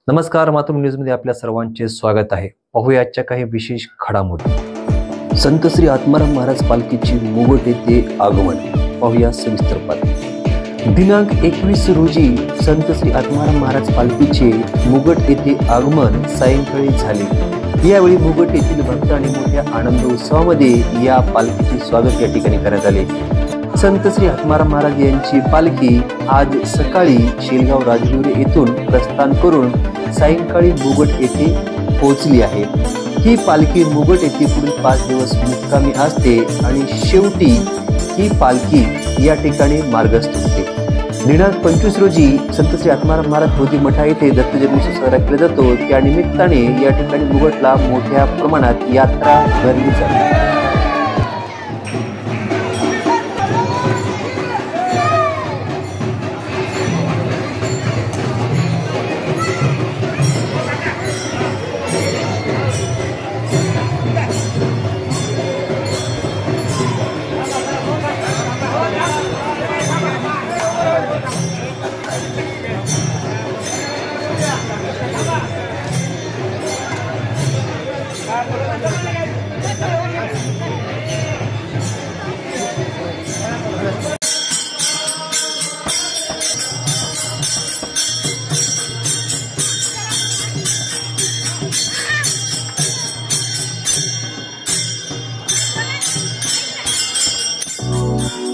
नमस्कार, मातृभूमी न्यूजमध्ये आपल्या सर्वांचे स्वागत आहे। पाहूया आजच्या काही विशेष घडामोडी। संत श्री आत्माराम महाराज पालखीची मुगट येथे आगमन। पाहूया सविस्तर बातमी। दिनांक 21 रोजी संत श्री आत्माराम महाराज पालखीचे मुगट येथे आगमन सायंकाळी झाले। यावेळी मुगट येथील भक्त आणि मोठ्या आनंद उत्सवामध्ये या पालखीचे स्वागत या ठिकाणी करण्यात आले। संत श्री आत्माराम महाराज यांची पालखी आज सकाळी शेलगाव राजगिरी येथून प्रस्थान करून सायंकाळी मुगट येथे पोहोचली आहे। ही पालखी मुगट येथे पुढील 5 दिवस मुक्कामी असते आणि शेवटी ही पालखी या ठिकाणी मार्गस्थ होते। दिनांक 25 रोजी संत श्री आत्माराम महाराज बोधी मठा येथे दत्त जयंती साजरा केला जातो। त्या निमित्ताने या ठिकाणी मुगटला मोठ्या प्रमाणात यात्रा भरली जाते।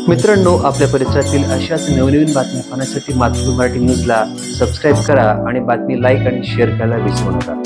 मित्रांनो, आपल्या परिसरातील अशाच नवनवीन बातम्या पाहण्यासाठी मातृभूमी मराठी न्यूजला सबस्क्राईब करा आणि बातमी लाईक आणि शेअर करायला विसरू नका।